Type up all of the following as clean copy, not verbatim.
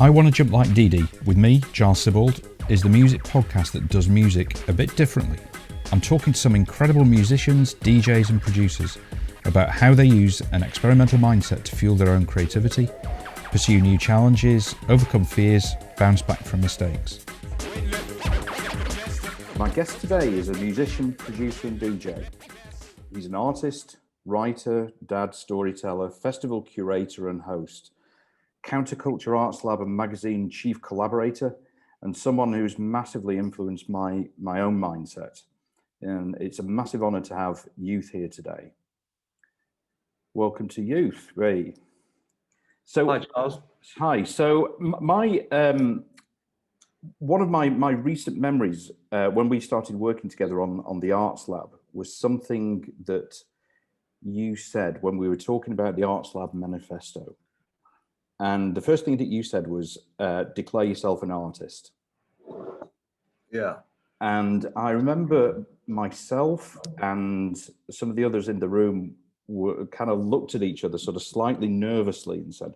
I Want to Jump Like Dee Dee, with me, Giles Sibbald, is the music podcast that does music a bit differently. I'm talking to some incredible musicians, DJs and producers about how they use an experimental mindset to fuel their own creativity, pursue new challenges, overcome fears, bounce back from mistakes. My guest today is a musician, producer and DJ. He's an artist, writer, dad, storyteller, festival curator and host, Counterculture Arts Lab and magazine chief collaborator, and someone who's massively influenced my own mindset. And it's a massive honor to have Youth here today. Welcome to Youth, Ray. So, hi, Charles. Hi. So, one of my recent memories when we started working together on the Arts Lab was something that you said when we were talking about the Arts Lab manifesto. And the first thing that you said was, declare yourself an artist. Yeah. And I remember myself and some of the others in the room were kind of looked at each other sort of slightly nervously and said,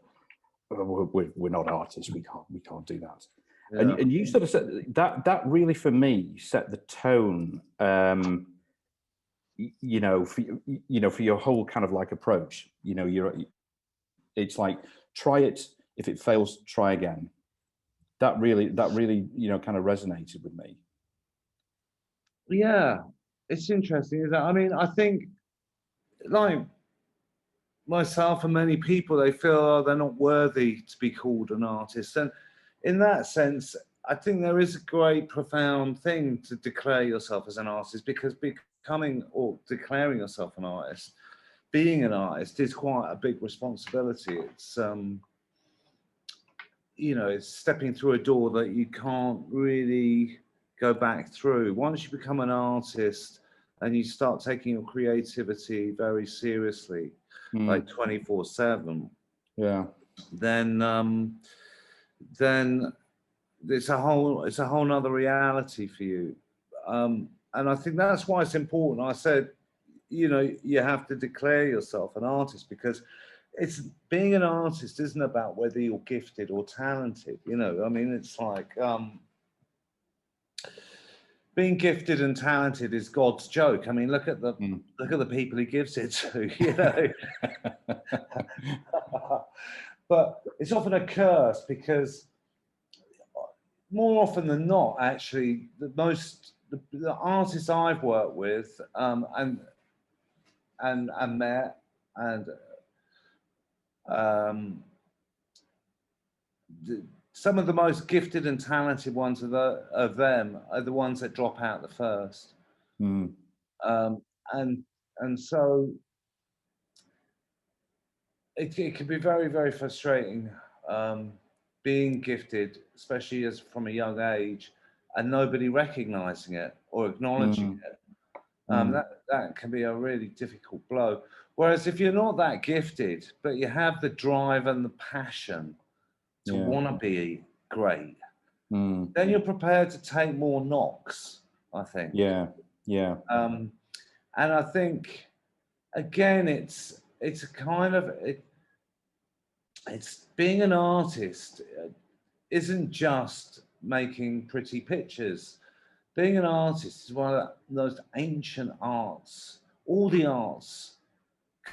oh, we're not artists, we can't do that. Yeah. And you sort of said that really for me set the tone, for your whole kind of like approach. It's like, try it. If it fails, try again. That really, kind of resonated with me. Yeah, it's interesting, isn't it? I mean, I think, like myself and many people, they feel they're not worthy to be called an artist. And in that sense, I think there is a great, profound thing to declare yourself as an artist, because becoming or declaring yourself an artist, being an artist is quite a big responsibility. It's, it's stepping through a door that you can't really go back through. Once you become an artist and you start taking your creativity very seriously, like 24/7, yeah, then it's a whole nother reality for you. And I think that's why it's important. I said, you have to declare yourself an artist, because being an artist isn't about whether you're gifted or talented. I mean, it's like being gifted and talented is God's joke. I mean, look at the people he gives it to, But it's often a curse, because more often than not, actually, the artists I've worked with and met and some of the most gifted and talented ones of them are the ones that drop out the first. And so it can be very, very frustrating being gifted, especially from a young age, and nobody recognizing it or acknowledging it. That can be a really difficult blow. Whereas if you're not that gifted, but you have the drive and the passion to want to be great, then you're prepared to take more knocks, I think. Yeah. And I think, again, it's a kind of it's being an artist isn't just making pretty pictures. Being an artist is one of those ancient arts. All the arts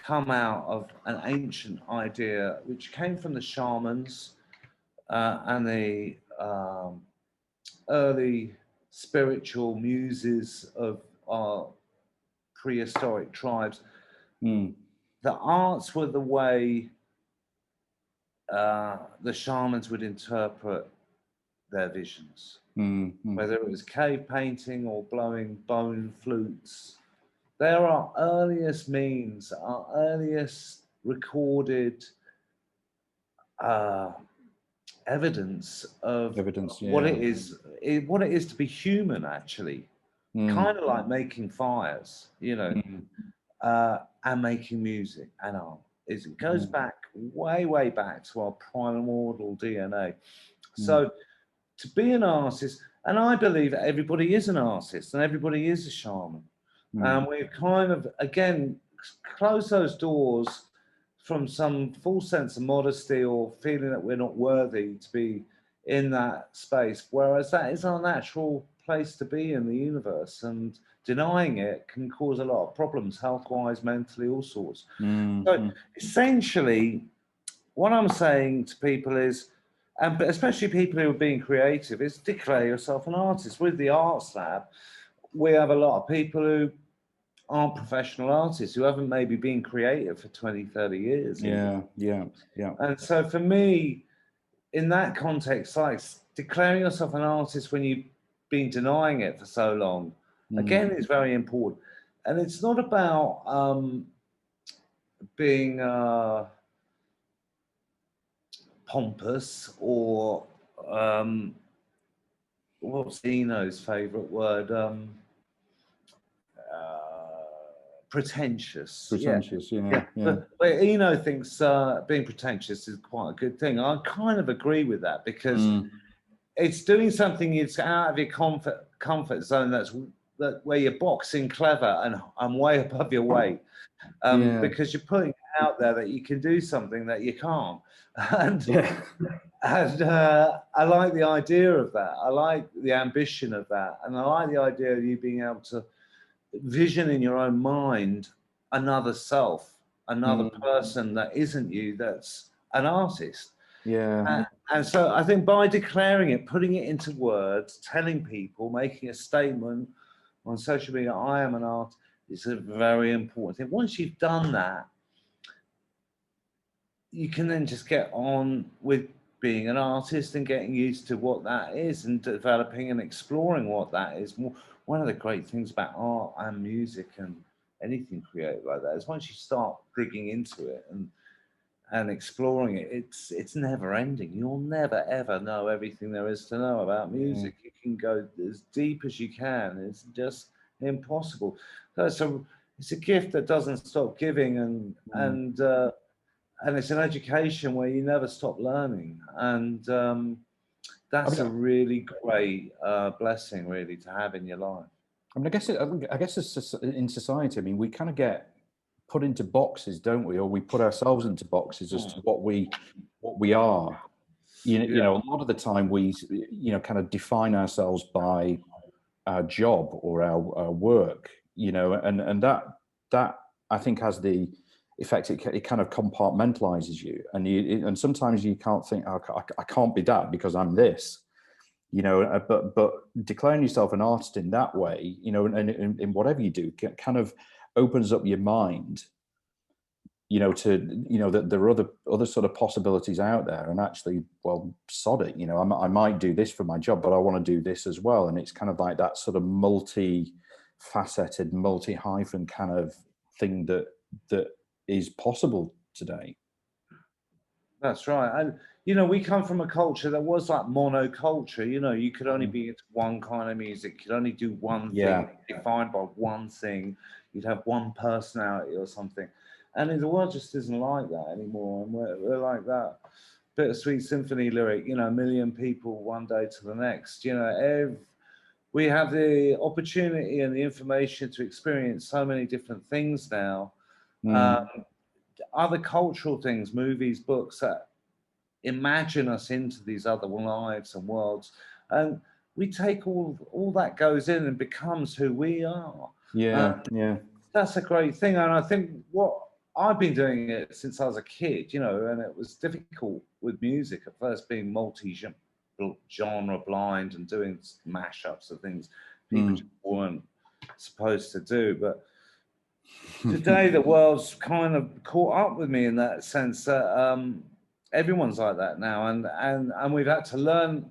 come out of an ancient idea which came from the shamans and the early spiritual muses of our prehistoric tribes. The arts were the way the shamans would interpret their visions. Whether it was cave painting or blowing bone flutes. They're our earliest means, our earliest recorded evidence of what it is to be human, actually. Kind of like making fires, and making music and art. It goes back, way back to our primordial DNA. So to be an artist, and I believe everybody is an artist and everybody is a shaman. And we've kind of, again, closed those doors from some false sense of modesty or feeling that we're not worthy to be in that space, whereas that is our natural place to be in the universe, and denying it can cause a lot of problems, health-wise, mentally, all sorts. So essentially, what I'm saying to people is, and especially people who are being creative, is declare yourself an artist. With the Arts Lab, we have a lot of people who aren't professional artists, who haven't maybe been creative for 20, 30 years. Yeah. And so for me, in that context, like declaring yourself an artist when you've been denying it for so long, again, is very important. And it's not about being pompous or what's Eno's favorite word? Pretentious. Yeah. But Eno thinks being pretentious is quite a good thing. I kind of agree with that, because it's doing something that's out of your comfort zone, that where you're boxing clever and way above your weight, because you're putting it out there that you can do something that you can't. And I like the idea of that. I like the ambition of that, and I like the idea of you being able to vision in your own mind another self, another person that isn't you, that's an artist. And so I think by declaring it, putting it into words, telling people, making a statement on social media, I am an artist, is a very important thing. Once you've done that, you can then just get on with being an artist and getting used to what that is, and developing and exploring what that is. One of the great things about art and music and anything creative like that is, once you start digging into it and exploring it, it's never ending. You'll never ever know everything there is to know about music. You can go as deep as you can. It's just impossible. So it's a gift that doesn't stop giving, and it's an education where you never stop learning, and that's a really great blessing, really, to have in your life. I mean, I guess in society, I mean, we kind of get put into boxes, don't we? Or we put ourselves into boxes as to what we are. You know, a lot of the time we, kind of define ourselves by our job or our work. And that I think has the effect. It kind of compartmentalizes you, and sometimes you can't think, oh, I can't be that because I'm this. But declaring yourself an artist in that way, and in whatever you do, kind of opens up your mind, that there are other sort of possibilities out there, and actually, well, sod it, I might do this for my job, but I want to do this as well. And it's kind of like that sort of multi-faceted, multi-hyphen kind of thing that is possible today. That's right. And we come from a culture that was like monoculture. You could only be into one kind of music. You could only do one thing, defined by one thing. You'd have one personality or something. And the world just isn't like that anymore. And we're like that Bittersweet Symphony lyric, a million people one day to the next. We have the opportunity and the information to experience so many different things now. Other cultural things, movies, books, that imagine us into these other lives and worlds, and we take all that goes in and becomes who we are. That's a great thing. And I think what I've been doing it since I was a kid, and it was difficult with music at first, being multi-genre blind and doing mashups of things people just weren't supposed to do. But today the world's kind of caught up with me in that sense, that everyone's like that now, and we've had to learn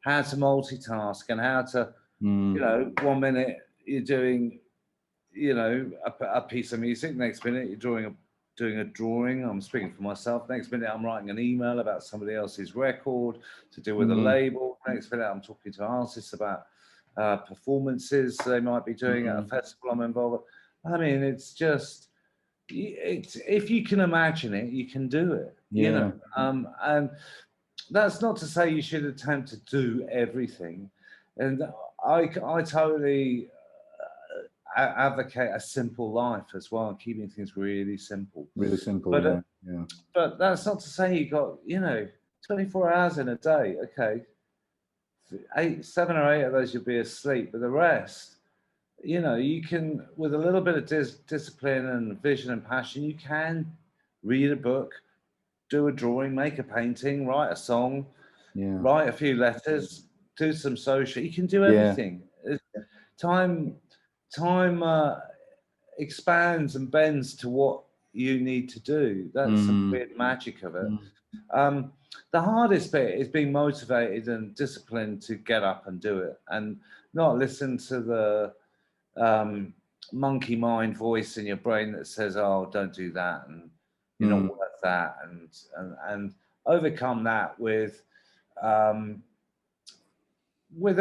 how to multitask, and how to 1 minute you're doing a piece of music, next minute you're doing a drawing. I'm speaking for myself. Next minute I'm writing an email about somebody else's record to do with a label. Next minute I'm talking to artists about performances they might be doing at a festival I'm involved with. I mean, it's just, if you can imagine it, you can do it. And that's not to say you should attempt to do everything. And I totally advocate a simple life as well, keeping things really simple. Really simple, But, yeah. But that's not to say you got, 24 hours in a day. Okay, 7 or 8 of those you'll be asleep, but the rest, you can, with a little bit of discipline and vision and passion, you can read a book, do a drawing, make a painting, write a song, write a few letters, do some social. You can do everything. Time expands and bends to what you need to do. That's the weird magic of it. The hardest bit is being motivated and disciplined to get up and do it, and not listen to the monkey mind voice in your brain that says, "Oh, don't do that," and you're not worth that, and overcome that with a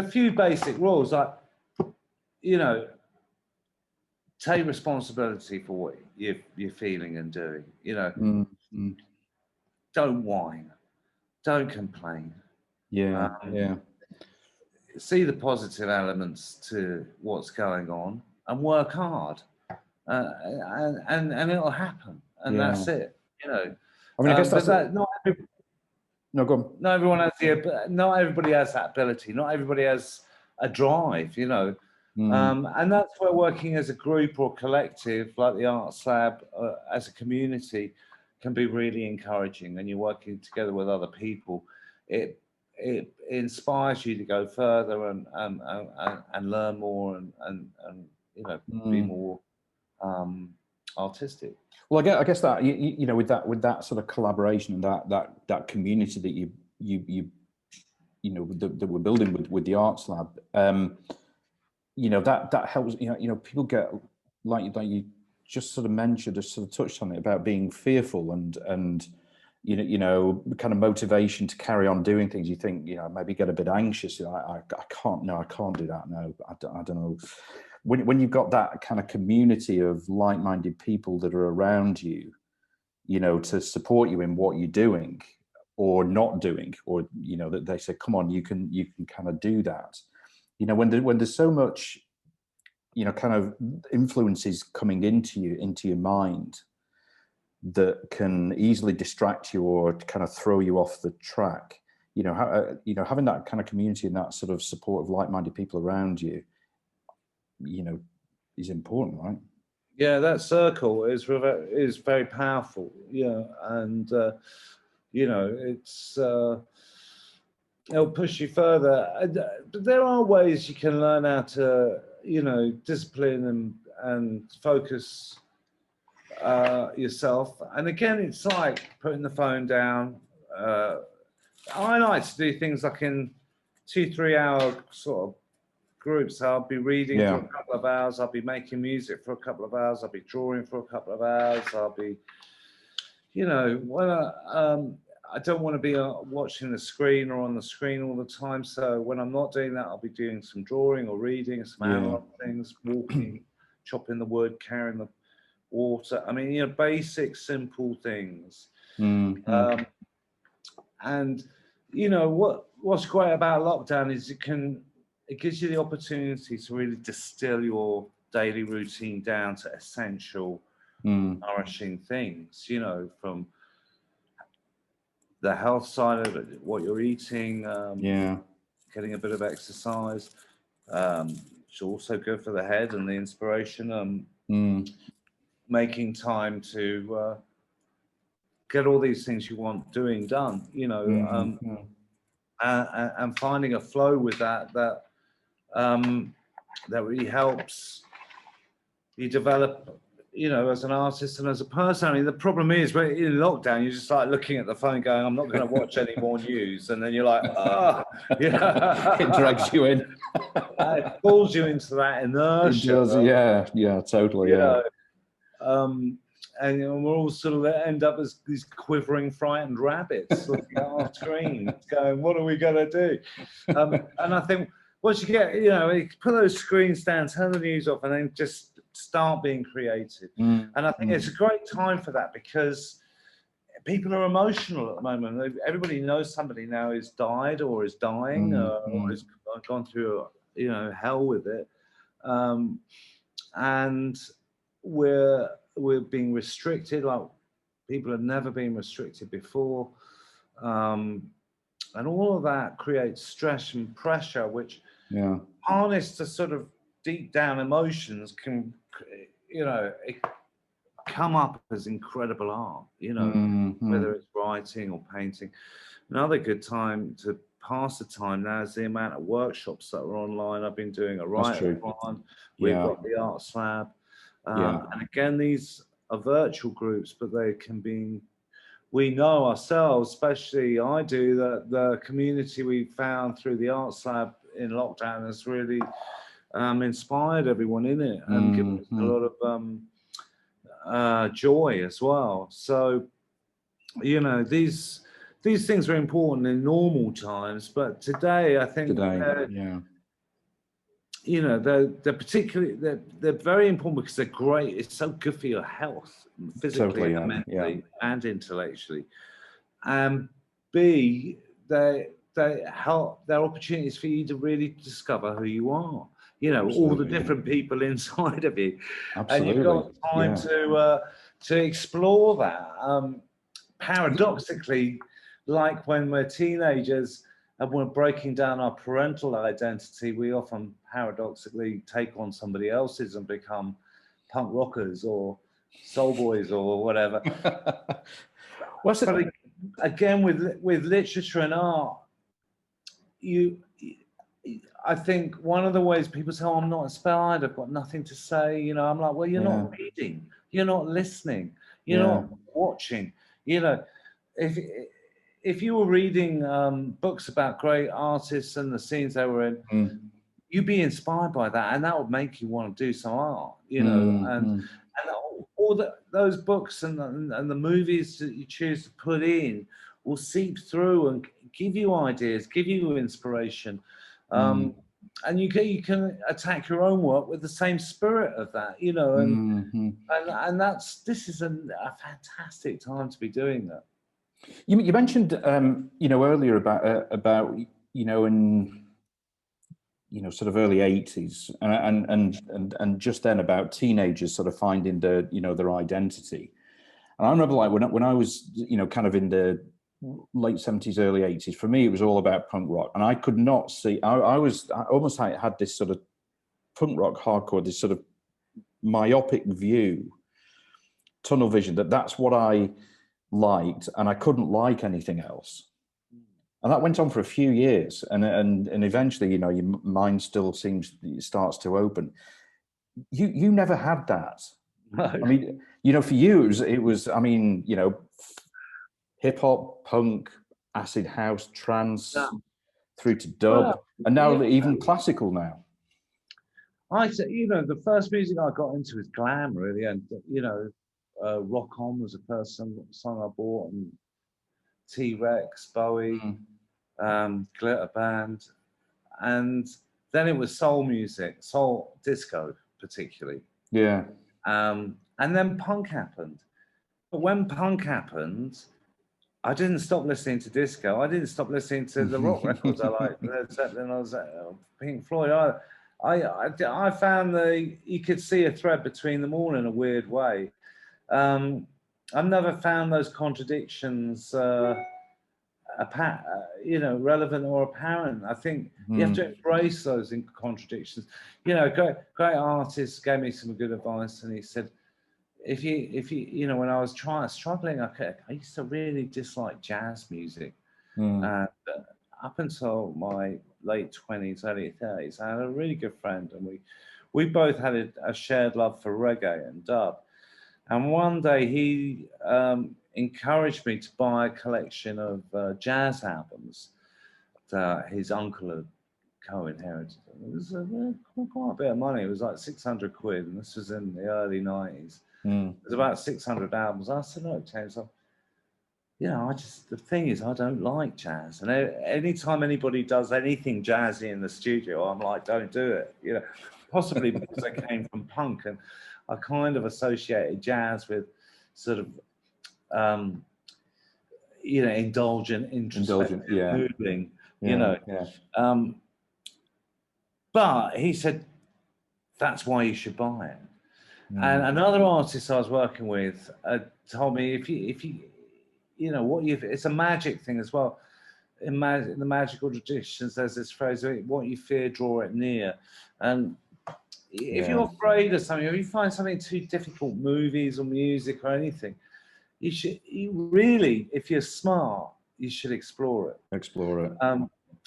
few basic rules, like, take responsibility for what you're feeling and doing. Don't whine, don't complain. See the positive elements to what's going on and work hard, and it'll happen. And that's it. I mean, I guess that's no, go on. Not everybody has that ability. Not everybody has a drive. And that's where working as a group or collective, like the Arts Lab, as a community, can be really encouraging. And you're working together with other people. It inspires you to go further and learn more and be more artistic. Well, I guess that with that sort of collaboration and that community that that we're building with the Arts Lab, that helps. People get like you just sort of mentioned, just sort of touched on it about being fearful and kind of motivation to carry on doing things. You think maybe get a bit anxious. I can't do that. No, I don't know. When you've got that kind of community of like-minded people that are around you, to support you in what you're doing or not doing, or that they say, come on, you can kind of do that. When there's so much kind of influences coming into your mind that can easily distract you or kind of throw you off the track, having that kind of community and that sort of support of like-minded people around you, is important, right? Yeah, that circle is very powerful. And it's it'll push you further. But there are ways you can learn how to discipline and focus yourself. And again, it's like putting the phone down. I like to do things like in 2-3 hour sort of groups. I'll be reading for a couple of hours, I'll be making music for a couple of hours, I'll be drawing for a couple of hours, I'll be I don't want to be watching the screen or on the screen all the time, so when I'm not doing that, I'll be doing some drawing or reading, some analog things, walking, chopping the wood, carrying the water. I mean, basic simple things. And what's great about lockdown is it gives you the opportunity to really distill your daily routine down to essential, nourishing things, from the health side of it, what you're eating, getting a bit of exercise. It's also good for the head and the inspiration, making time to get all these things you want doing done, and finding a flow with that really helps you develop, as an artist and as a person. I mean, the problem is, when in lockdown, you're just like looking at the phone going, I'm not going to watch any more news. And then you're like, it drags you in. It pulls you into that inertia. It does, yeah, totally, and we're all sort of end up as these quivering, frightened rabbits looking at our screens going, what are we going to do? And I think once you get, you put those screens down, turn the news off, and then just start being creative. And I think it's a great time for that, because people are emotional at the moment. Everybody knows somebody now has died or is dying or has gone through hell with it. and we're being restricted like people have never been restricted before, and all of that creates stress and pressure, which harnessed to sort of deep down emotions can, you know, it come up as incredible art, you know, whether it's writing or painting. Another good time to pass the time now is the amount of workshops that are online. I've been doing a writer one. We've got the Arts Lab. And again, these are virtual groups, but they can be, we know ourselves, especially I do, that the community we found through the Arts Lab in lockdown has really inspired everyone in it and given us a lot of joy as well. So, you know, these things are important in normal times, but today I think you know, they're particularly, they're very important because they're great. It's so good for your health, physically and mentally and intellectually. And B, they help, they're opportunities for you to really discover who you are. You know, all the different people inside of you. And you've got time to explore that. Paradoxically, like when we're teenagers and we're breaking down our parental identity, we often paradoxically take on somebody else's and become punk rockers or soul boys or whatever. But again, with literature and art, I think one of the ways people say, oh, I'm not inspired, I've got nothing to say, you know, I'm like, well, you're not reading, you're not listening, you're not watching. You know, if you were reading books about great artists and the scenes they were in, you'd be inspired by that, and that would make you want to do some art, you know. And all those books and the movies that you choose to put in will seep through and give you ideas, give you inspiration. And you can attack your own work with the same spirit of that, you know, and this is a fantastic time to be doing that. You mentioned, you know, earlier about you know, in, you know, sort of early 80s and just then about teenagers sort of finding their, you know, their identity. And I remember like when I was, you know, kind of in the late 70s, early 80s, for me, it was all about punk rock. And I could not see, I almost had this sort of punk rock hardcore, this sort of myopic view, tunnel vision, that's what I liked, and I couldn't like anything else. And that went on for a few years, and eventually, you know, your mind still starts to open. You never had that. No. I mean, you know, for you it was I mean, you know, hip hop, punk, acid house, trance, through to dub, and now even classical now. You know, the first music I got into was glam, really, and you know, Rock On was the first song I bought, and T-Rex, Bowie, Glitter Band, and then it was soul music, soul disco particularly. Yeah. And then punk happened. But when punk happened, I didn't stop listening to disco. I didn't stop listening to the rock records I liked. Led Zeppelin, I was Pink Floyd. I found that you could see a thread between them all in a weird way. I've never found those contradictions, you know, relevant or apparent. I think you have to embrace those contradictions. You know, great artist gave me some good advice, and he said, if you know, when I was struggling, I used to really dislike jazz music. Up until my late 20s, early 30s, I had a really good friend, and we both had a shared love for reggae and dub. And one day he encouraged me to buy a collection of jazz albums that his uncle had co-inherited. It was quite a bit of money. It was like 600 quid, and this was in the early 90s. It was about 600 albums. I said, look, James, you know, the thing is, I don't like jazz. And anytime anybody does anything jazzy in the studio, I'm like, don't do it. You know, possibly because I came from punk, and I kind of associated jazz with sort of, you know, indulgent, moving, you know. But he said, that's why you should buy it. And another artist I was working with told me, if you it's a magic thing as well. In the magical traditions, there's this phrase, what you fear, draw it near. And if you're afraid of something, if you find something too difficult, movies or music or anything, you really, if you're smart, you should explore it. Explore it.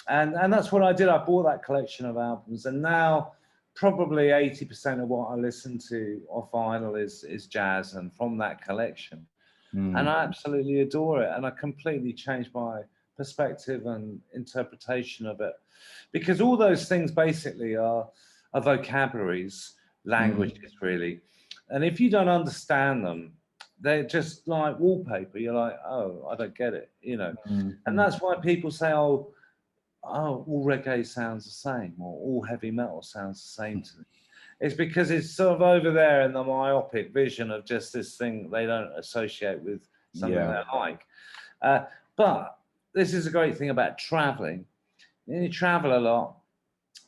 And that's what I did. I bought that collection of albums, and now probably 80% of what I listen to off vinyl is jazz, and from that collection. And I absolutely adore it, and I completely changed my perspective and interpretation of it, because all those things basically are vocabularies, languages, really. And if you don't understand them, they're just like wallpaper. You're like, oh, I don't get it, And that's why people say, oh, all reggae sounds the same, or all heavy metal sounds the same to me. It's because it's sort of over there in the myopic vision of just this thing they don't associate with something they like. But this is a great thing about traveling. When you travel a lot,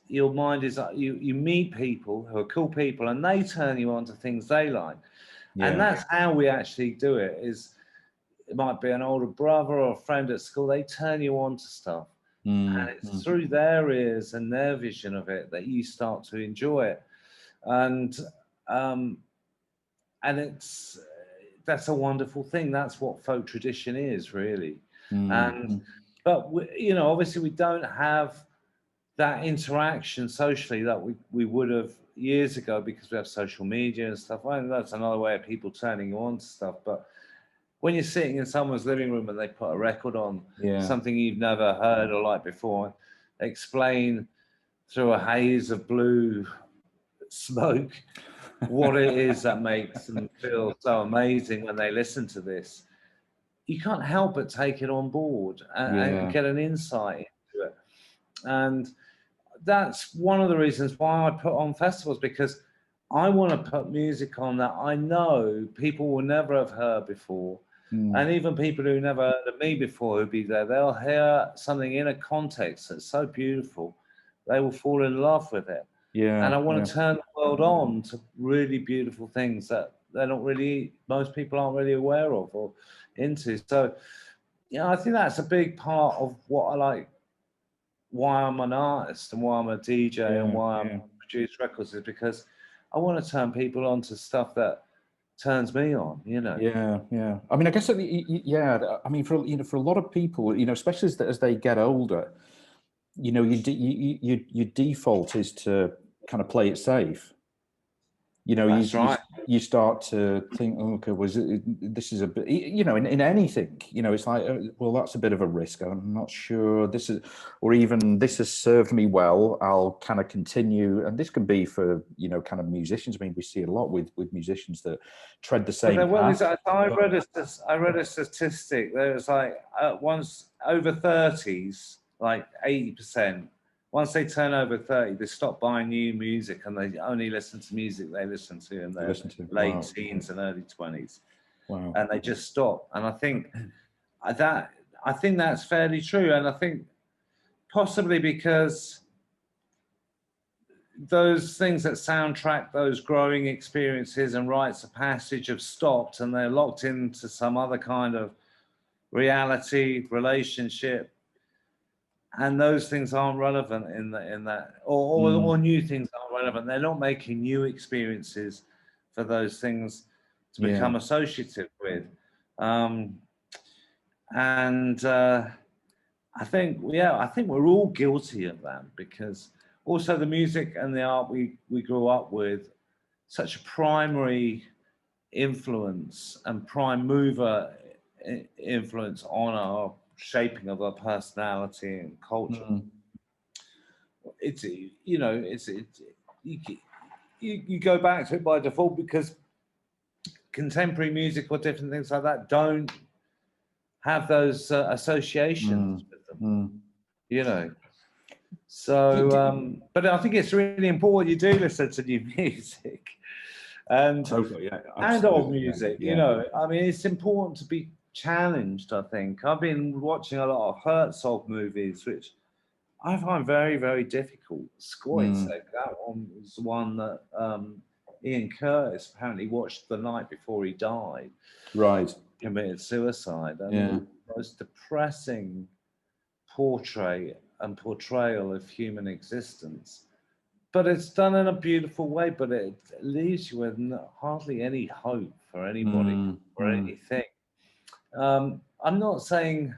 your mind is you meet people who are cool people, and they turn you on to things they like. And that's how we actually do it. It might be an older brother or a friend at school. They turn you on to stuff. And it's through their ears and their vision of it that you start to enjoy it. And that's a wonderful thing. That's what folk tradition is, really. But obviously we don't have that interaction socially that we would have years ago, because we have social media and stuff. And that's another way of people turning you on to stuff. But when you're sitting in someone's living room and they put a record on, something you've never heard or liked before, explain through a haze of blue smoke what it is that makes them feel so amazing when they listen to this, you can't help but take it on board and get an insight into it. And that's one of the reasons why I put on festivals, because I want to put music on that I know people will never have heard before. And even people who never heard of me before who'll be there, they'll hear something in a context that's so beautiful, they will fall in love with it. And I want to turn the world on to really beautiful things that most people aren't really aware of or into. So, I think that's a big part of what I like, why I'm an artist and why I'm a DJ and why I produce records, is because I want to turn people on to stuff that turns me on, I mean, I guess, I mean, for a lot of people, especially as they get older, your default is to kind of play it safe. You start to think, oh, okay, this is a bit, in anything, it's like, well, that's a bit of a risk. I'm not sure this has served me well. I'll kind of continue. And this can be for, kind of musicians. I mean, we see a lot with musicians that tread the same path. I read a statistic. There was like once over 30s, like 80%. Once they turn over 30, they stop buying new music and they only listen to music they listen to in their late teens and early 20s. Wow. And they just stop. And I think that's fairly true. And I think possibly because those things that soundtrack those growing experiences and rites of passage have stopped, and they're locked into some other kind of reality, relationship. And those things aren't relevant in that, or new things aren't relevant. They're not making new experiences for those things to become associative with. And I think we're all guilty of that, because also the music and the art we grew up with, such a primary influence and prime mover influence on our shaping of our personality and culture. You go back to it by default, because contemporary music or different things like that don't have those associations with them. So but I think it's really important you do listen to new music and old music. I mean, it's important to be challenged. I think I've been watching a lot of Herzog movies, which I find very, very difficult. Squid, Mm, that one was the one that Ian Curtis apparently watched the night before he died, right. committed suicide, and it Yeah. was the most depressing portrayal of human existence. But it's done in a beautiful way, but it leaves you with hardly any hope for anybody Mm, or mm, anything. I'm not saying,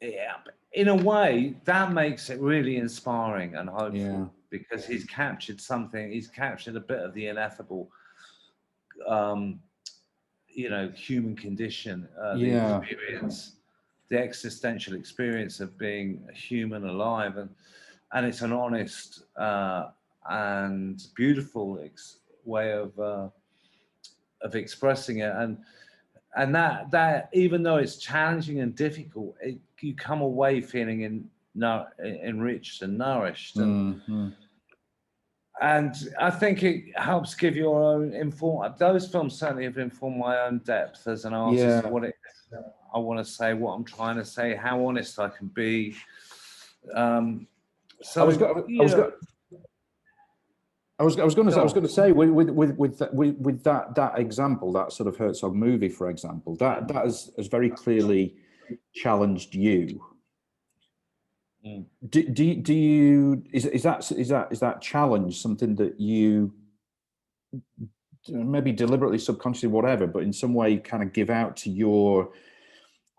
yeah, in a way, that makes it really inspiring and yeah. hopeful because he's captured something, he's captured a bit of the ineffable, um, human condition, the Yeah. experience, the existential experience of being a human alive. And it's an honest and beautiful way of expressing it. And that even though it's challenging and difficult, you come away feeling enriched and nourished, Mm, mm. and I think it helps give your own those films certainly have informed my own depth as an artist, Yeah. what I want to say, what I'm trying to say, how honest I can be. Um, I was so go- I you was know, go- I was going go on. to say with that example, that sort of Herzog movie, for example, that has very clearly challenged you. Mm. Do you is that challenge something that you maybe deliberately, subconsciously, whatever, but in some way kind of give out to your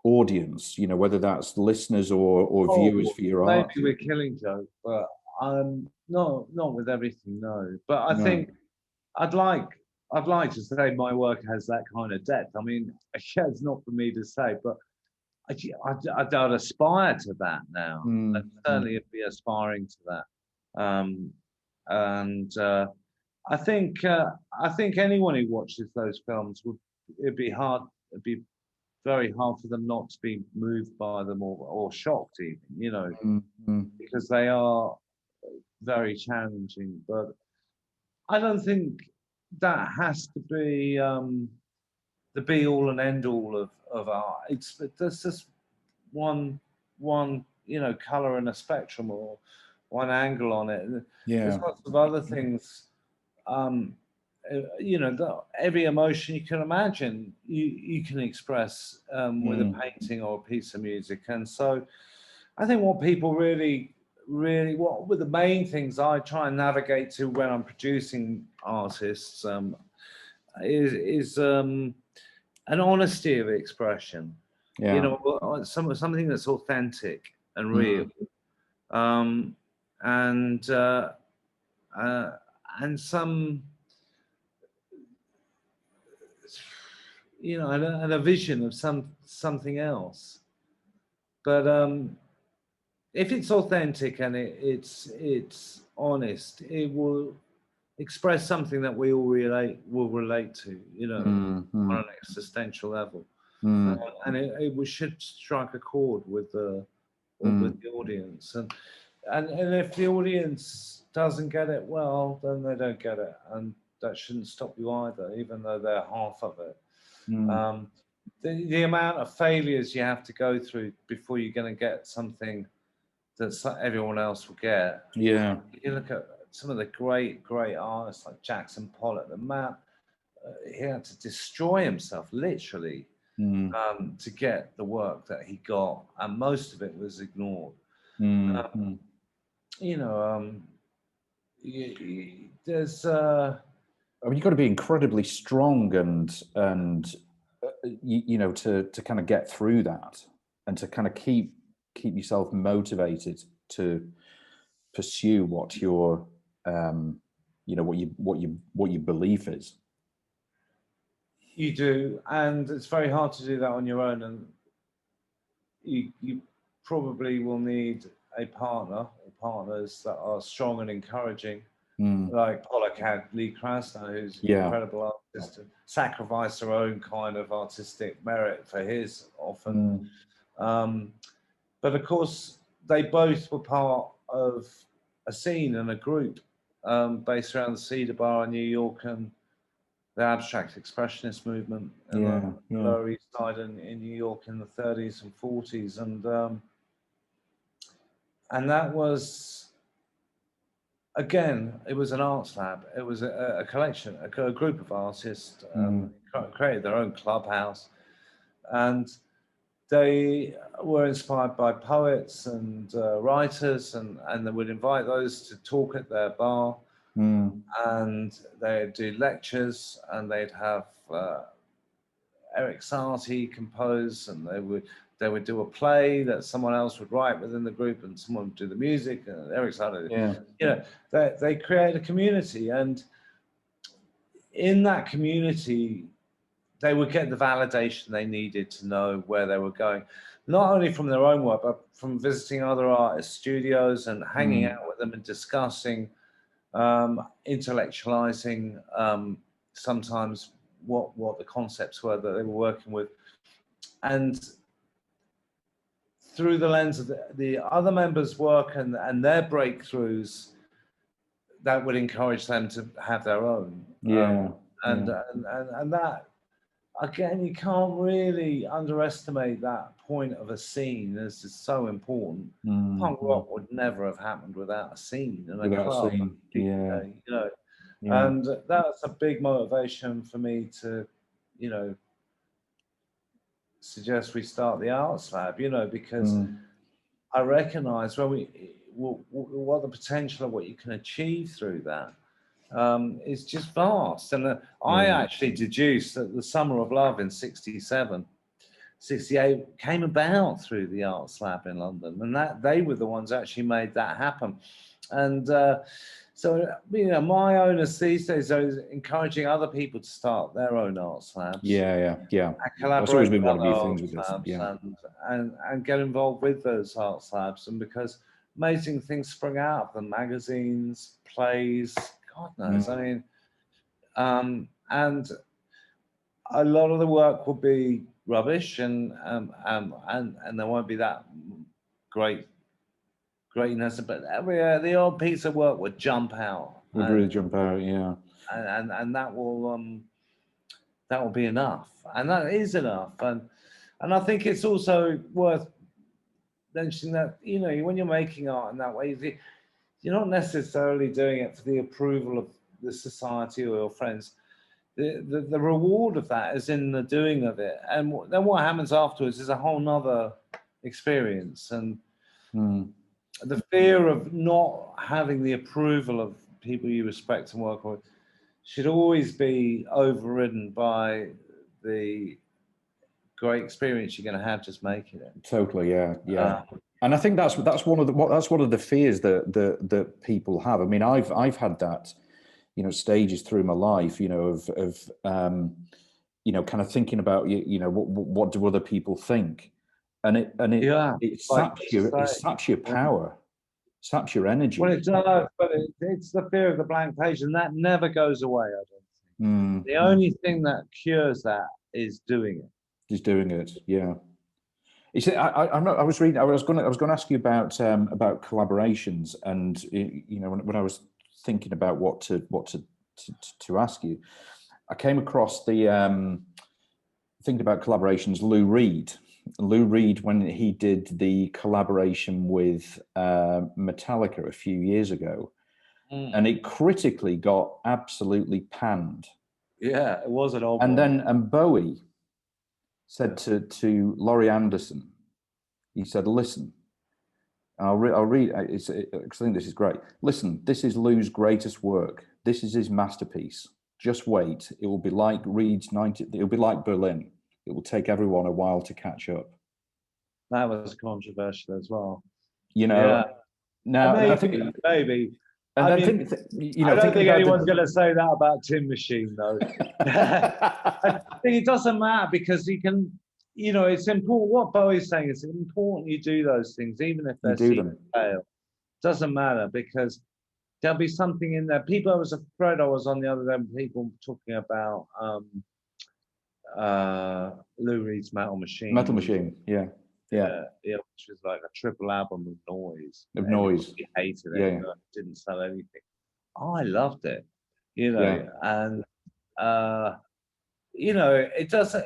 audience? You know, whether that's listeners or viewers for your Maybe art. we're killing joke, but not with everything, no. But I No. think I'd like I'd like to say my work has that kind of depth. I mean, yeah, it's not for me to say, but I'd aspire to that now. I'd Mm, mm, certainly be aspiring to that. And I think anyone who watches those films it'd be very hard for them not to be moved by them or shocked even, mm, mm. because they are very challenging. But I don't think that has to be the be all and end all of art. There's just one color in a spectrum or one angle on it. There's Yeah. lots of other things. Um, every emotion you can imagine, you can express with a Mm, painting or a piece of music. And so, I think what people what were the main things I try and navigate to when I'm producing artists is an honesty of expression. yeah. Something that's authentic and real, Mm, um, and uh, uh, and some, and a vision of something else. But if it's authentic and it's honest, it will express something that we all will relate to, mm, on mm, an existential level, mm, and it should strike a chord with mm, the audience, and if the audience doesn't get it, well, then they don't get it, and that shouldn't stop you either, even though they're half of it. mm. Um, the amount of failures you have to go through before you're going to get something that everyone else will get. Yeah. You look at some of the great artists like Jackson Pollock. The man, he had to destroy himself literally Mm, to get the work that he got, and most of it was ignored. mm, Um, mm. you know, there's I mean, you've got to be incredibly strong and you know to kind of get through that and to kind of keep yourself motivated to pursue what your you know what your belief is. you do, and it's very hard to do that on your own, and you probably will need a partner or partners that are strong and encouraging, Mm, like Pollock had Lee Krasner, who's an yeah. incredible artist, to sacrifice her own kind of artistic merit for his often. Mm, Um, but of course, they both were part of a scene and a group based around the Cedar Bar in New York and the abstract expressionist movement in the yeah. Yeah. Lower East Side in New York in the 30s and 40s. And And that was, again, it was an arts lab. It was a collection, a group of artists created their own clubhouse, and they were inspired by poets and writers, and they would invite those to talk at their bar, and they'd do lectures, and they'd have Eric Satie compose, and they would do a play that someone else would write within the group, and someone would do the music, and Eric Satie, you know, they create a community, and in that community, they would get the validation they needed to know where they were going, not only from their own work, but from visiting other artists' studios and hanging out with them and discussing, intellectualizing sometimes what the concepts were that they were working with. And through the lens of the other members' work and their breakthroughs, that would encourage them to have their own. And that, again, you can't really underestimate that point of a scene. As it's so important. Punk rock would never have happened without a scene and a club. You know, and that's a big motivation for me to, you know, suggest we start the arts lab. You know, because I recognise what the potential of what you can achieve through that. Is just vast. And I actually deduced that the Summer of Love in 67, 68 came about through the Arts Lab in London, and that they were the ones that actually made that happen. And so, you know, my onus these days is encouraging other people to start their own arts labs. And collaborate that's always been with one of your other things with arts this. labs and get involved with those arts labs. And because amazing things spring out of them, magazines, plays, God knows. I mean, and a lot of the work will be rubbish, and there won't be that greatness, but the odd piece of work would jump out. Would really jump out, and that will be enough, and that is enough, and I think it's also worth mentioning that, you know, when you're making art in that way, you're not necessarily doing it for the approval of the society or your friends. The reward of that is in the doing of it, and then what happens afterwards is a whole nother experience. And the fear of not having the approval of people you respect and work with should always be overridden by the great experience you're going to have just making it. Totally, and I think that's one of the fears that people have. I mean, I've had that, you know, stages through my life, you know, of you know, kind of thinking about, you know, what do other people think, and it saps your power, saps your energy. Well, it does, but it's the fear of the blank page, and that never goes away, I don't think. The only thing that cures that is doing it. Is doing it, You see, I was reading. I was going to ask you about collaborations, and you know, when I was thinking about what to ask you, I came across the thinking about collaborations. Lou Reed, when he did the collaboration with Metallica a few years ago, and it critically got absolutely panned. Yeah, it was an old. And Bowie said to Laurie Anderson, he said, "Listen, I'll read. I think this is great. Listen, this is Lou's greatest work. This is his masterpiece. Just wait. It will be like Reed's 90. It will be like Berlin. It will take everyone a while to catch up." That was controversial as well. You know. Now maybe, I think maybe. And I then mean, you know, I don't think anyone's going to say that about Tin Machine, though. I think it doesn't matter, because you can, you know, it's important. What Bowie's saying is important you do those things, even if they're seen fail. Doesn't matter, because there'll be something in there. People, I was on the other day, people talking about Lou Reed's Metal Machine. Metal Machine, yeah, which was like a triple album of noise. Everybody hated it. It didn't sell anything. I loved it, you know, and you know, it doesn't.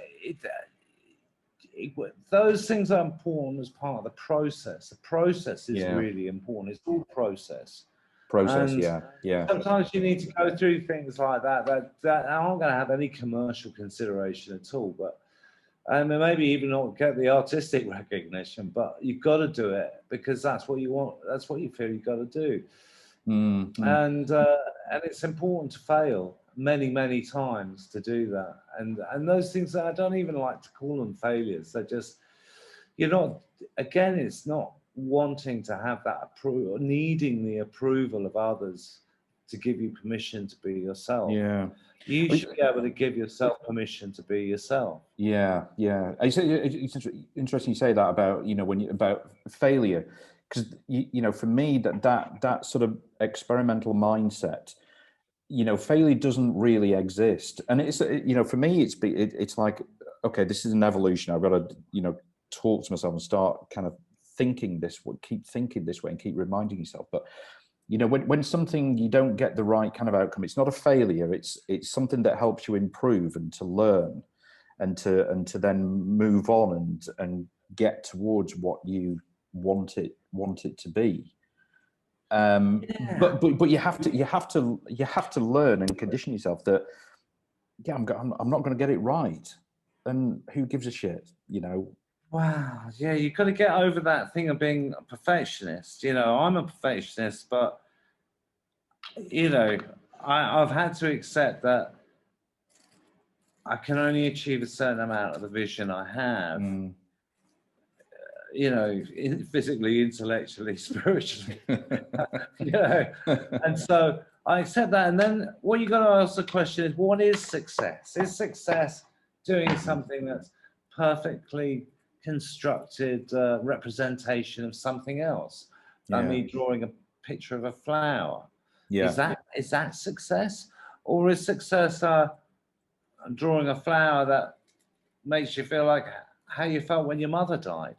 those things are important as part of the process. The process is Yeah. really important. It's all process. Process, And yeah. sometimes you need to go through things like that aren't going to have any commercial consideration at all, but and maybe even not get the artistic recognition, but you've got to do it because that's what you want. That's what you feel you've got to do. And it's important to fail many times to do that. And those things, I don't even like to call them failures. They're just, you're not, again, it's not wanting to have that approval, needing the approval of others to give you permission to be yourself. Yeah. You should be able to give yourself permission to be yourself. Yeah. It's interesting you say that about, about failure, because, for me, that sort of experimental mindset, failure doesn't really exist. And it's, for me, it's like, okay, this is an evolution. I've got to, talk to myself and start kind of thinking this way, keep thinking this way and keep reminding yourself. But when something, you don't get the right kind of outcome, it's not a failure. It's something that helps you improve and to learn and to then move on and get towards what you want it to be. But you have to learn and condition yourself that, yeah, I'm not going to get it right, and who gives a shit, Wow, yeah, you've got to get over that thing of being a perfectionist. I'm a perfectionist, but I've had to accept that I can only achieve a certain amount of the vision I have. Physically, intellectually, spiritually, and so I accept that. And then what you got to ask the question is, what is success? Is success doing something that's perfectly constructed representation of something else? Like me drawing a picture of a flower. Is that success? Or is success drawing a flower that makes you feel like how you felt when your mother died?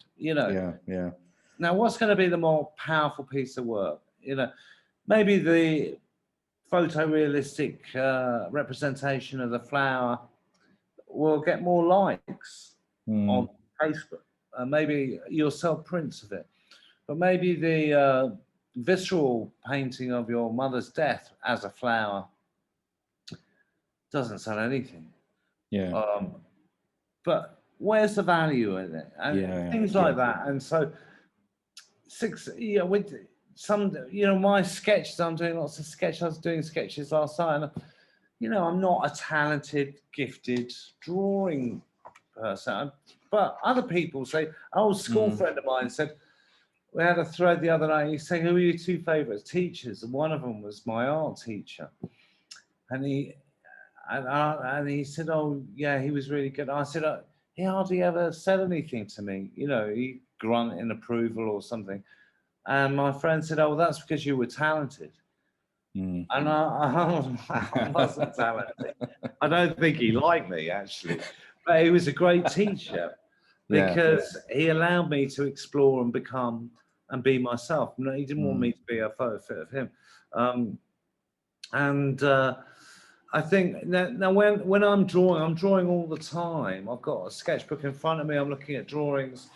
Now, what's going to be the more powerful piece of work? Maybe the photorealistic representation of the flower will get more likes on Facebook. Maybe you'll sell prints of it. But maybe the visceral painting of your mother's death as a flower doesn't sell anything. But where's the value in it? And things like that. And so with some, my sketches, I'm doing lots of sketches. I was doing sketches last night, and I'm not a talented, gifted drawing person. But other people say, an old school friend of mine said, we had a thread the other night, he said, who are your two favourite teachers? And one of them was my art teacher. And he said, oh, yeah, he was really good. I said, he hardly ever said anything to me. He grunt in approval or something. And my friend said, oh, that's because you were talented. And I wasn't talented. I don't think he liked me, actually. But he was a great teacher because he allowed me to explore and become and be myself. No, he didn't want me to be a photo fit of him. I think now when I'm drawing all the time. I've got a sketchbook in front of me. I'm looking at drawings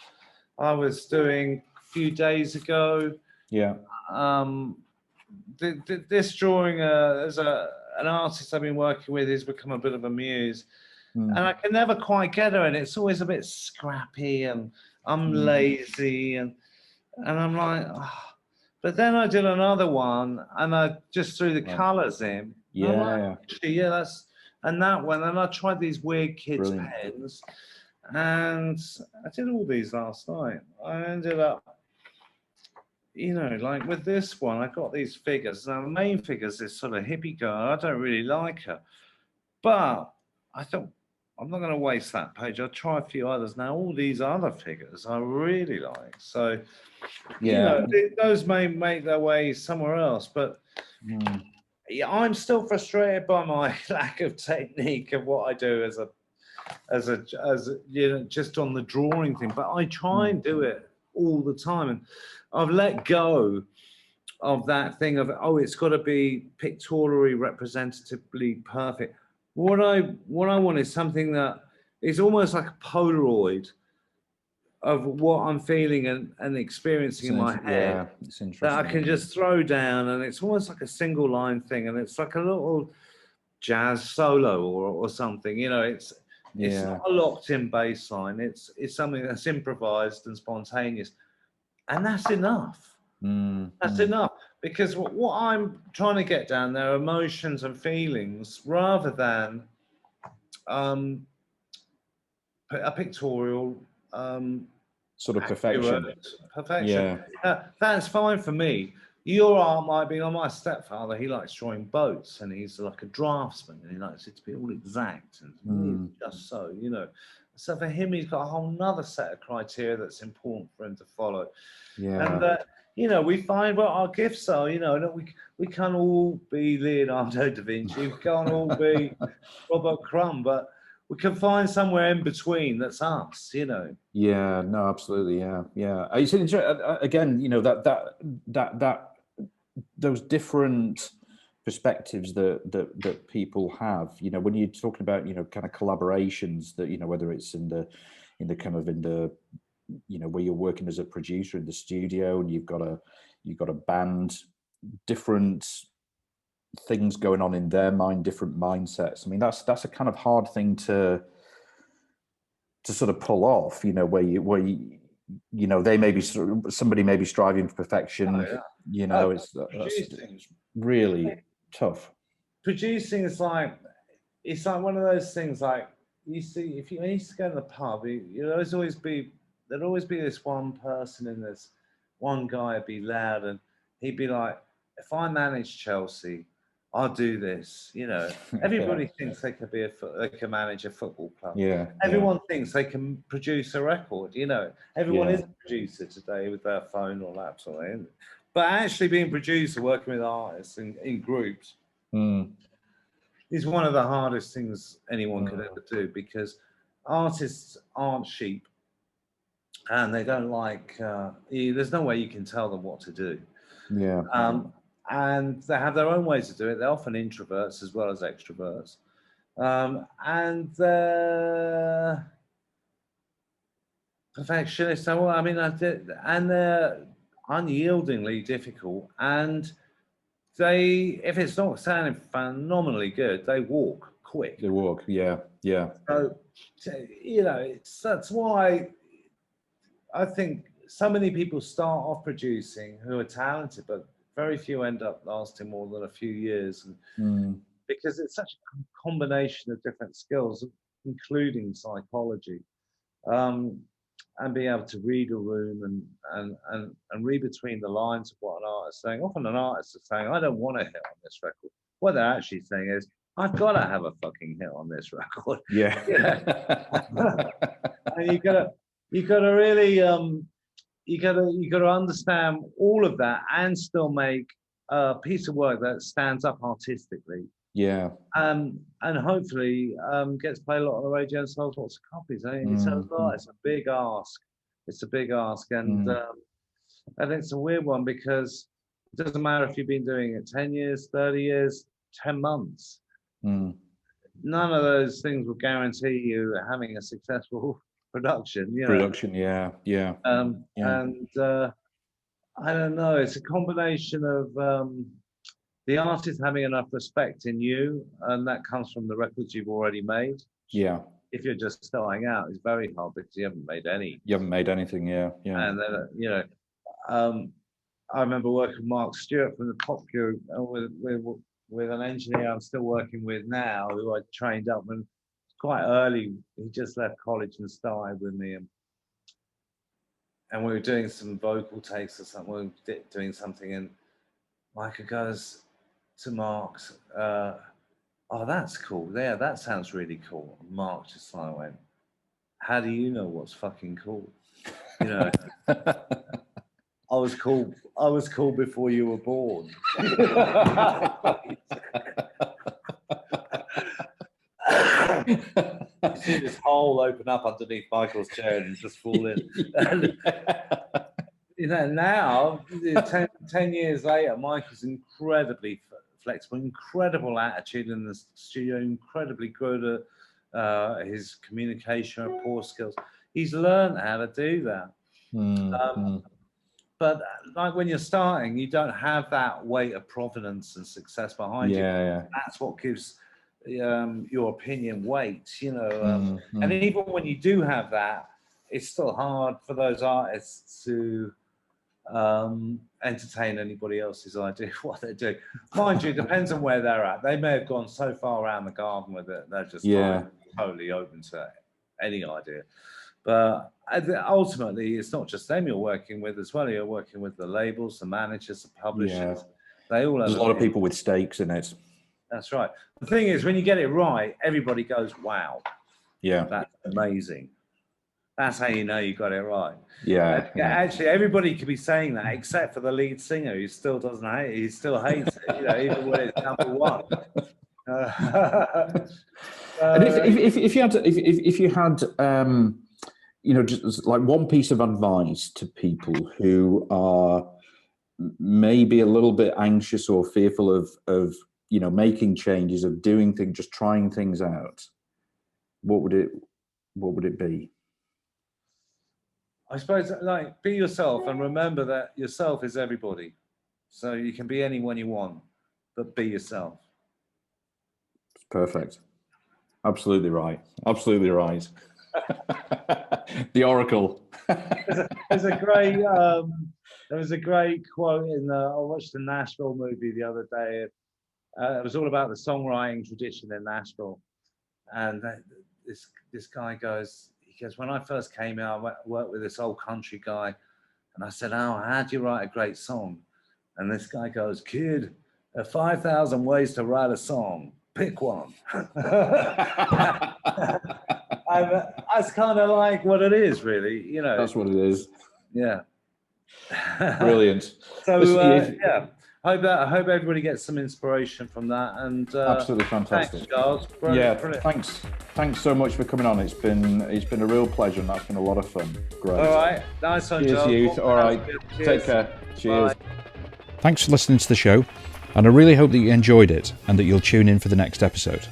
I was doing a few days ago. This drawing, as an artist I've been working with, has become a bit of a muse. And I can never quite get her, and it's always a bit scrappy, and I'm lazy, and I'm like, oh. But then I did another one, and I just threw the colours in. Actually, that's, and that one, and I tried these weird kids' pens, and I did all these last night. I ended up, like with this one, I got these figures. Now the main figure is this sort of hippie girl. I don't really like her, but I thought, I'm not going to waste that page. I'll try a few others. Now, all these other figures I really like. So, those may make their way somewhere else. But I'm still frustrated by my lack of technique of what I do as just on the drawing thing. But I try and do it all the time. And I've let go of that thing of, it's got to be pictorially representatively perfect. What I want is something that is almost like a Polaroid, what I'm feeling and experiencing in my head, yeah, it's interesting, that I can just throw down, and it's almost like a single line thing, and it's like a little jazz solo or something. You know, it's not a locked in bass line. It's something that's improvised and spontaneous, and that's enough. That's enough, because what I'm trying to get down there are emotions and feelings rather than a pictorial sort of perfection. Perfection. That's fine for me. Your art might be, on my stepfather, he likes drawing boats, and he's like a draftsman, and he likes it to be all exact and just so, you know. So for him, he's got a whole nother set of criteria that's important for him to follow. And you know, we find what our gifts are. You know, we can't all be Leonardo da Vinci, we can't all be Robert Crumb, but we can find somewhere in between that's us, you know. Yeah, no, absolutely, yeah. It's again, you know, that those different perspectives that people have, you know, when you're talking about, you know, kind of collaborations, that, you know, whether it's in the you know, where you're working as a producer in the studio and you've got a band, different things going on in their mind, different mindsets. I mean, that's a kind of hard thing to sort of pull off, you know, where you know, they may be, somebody may be striving for perfection. You know, it's really tough. Producing is like, it's like one of those things, like, you see, if you used to go to the pub, there'd always be this one person in this, one guy would be loud, and he'd be like, if I manage Chelsea, I'll do this. You know, everybody thinks they could they can manage a football club. Everyone thinks they can produce a record. You know, everyone is a producer today with their phone or laptop. But actually being a producer, working with artists in groups, is one of the hardest things anyone could ever do, because artists aren't sheep, and they don't like, there's no way you can tell them what to do. And they have their own ways to do it. They're often introverts as well as extroverts. And they're perfectionists. Well, I mean, and they're unyieldingly difficult. And if it's not sounding phenomenally good, they walk quick. They walk, yeah. So, you know, that's why I think so many people start off producing who are talented, but very few end up lasting more than a few years, because it's such a combination of different skills, including psychology, and being able to read a room and read between the lines of what an artist is saying. Often an artist is saying, I don't want to hit on this record. What they're actually saying is, I've got to have a fucking hit on this record. Yeah. And you gotta really you gotta understand all of that and still make a piece of work that stands up artistically. And hopefully gets played a lot on the radio and sells lots of copies. I mean, it's a big ask. It's a big ask, and I think it's a weird one, because it doesn't matter if you've been doing it 10 years, 30 years, 10 months. None of those things will guarantee you having a successful production. You know? And I don't know. It's a combination of the artist having enough respect in you, and that comes from the records you've already made. If you're just starting out, it's very hard because you haven't made any. You haven't made anything, And then, you know, I remember working with Mark Stewart from the Pop Group, with an engineer I'm still working with now, who I trained up when quite early. He just left college and started with me, and we were doing some vocal takes or something. We were doing something, and Micah goes to Mark's, oh, that's cool. Yeah, that sounds really cool. And Mark just like went, how do you know what's fucking cool? You know, I was cool before you were born. You see this hole open up underneath Michael's chair and just fall in. You know, now 10 years later, Michael's incredibly flexible, incredible attitude in the studio, incredibly good at his communication, rapport skills. he's learned how to do that. But like when you're starting, you don't have that weight of provenance and success behind you. That's what gives your opinion weight, you know. And even when you do have that, it's still hard for those artists to entertain anybody else's idea of what they're doing. Mind you, it depends on where they're at. They may have gone so far around the garden with it, they're just totally open to any idea. But ultimately, it's not just them you're working with as well. You're working with the labels, the managers, the publishers. They all have There's a lot of people with stakes in it. That's right. The thing is, when you get it right, everybody goes, wow. Yeah. That's amazing. That's how you know you got it right. Yeah. Actually, everybody could be saying that except for the lead singer, who still doesn't hate it. He still hates it, you know, even when it's number one. And if you had you know, just like one piece of advice to people who are maybe a little bit anxious or fearful of you know, making changes, of doing things, just trying things out, what would it be? I suppose, like, be yourself and remember that yourself is everybody. So you can be anyone you want, but be yourself. Perfect. Absolutely right. Absolutely right. The Oracle. There's a great there was a great quote in I watched the Nashville movie the other day. It was all about the songwriting tradition in Nashville, and this guy goes, when I first came here, I worked with this old country guy, and I said, "Oh, how do you write a great song?" And this guy goes, "Kid, there are 5,000 ways to write a song. Pick one." And that's kind of like what it is, really. You know, that's what it is. Yeah. Brilliant. So yeah, I hope everybody gets some inspiration from that. And absolutely fantastic, thanks, Giles. Brilliant. Thanks so much for coming on. It's been a real pleasure, and that's been a lot of fun. Great. All right, nice one, Cheers, Giles. youth. All right, take care. Cheers. Bye. Thanks for listening to the show, and I really hope that you enjoyed it and that you'll tune in for the next episode.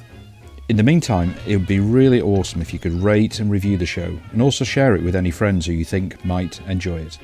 In the meantime, it would be really awesome if you could rate and review the show, and also share it with any friends who you think might enjoy it.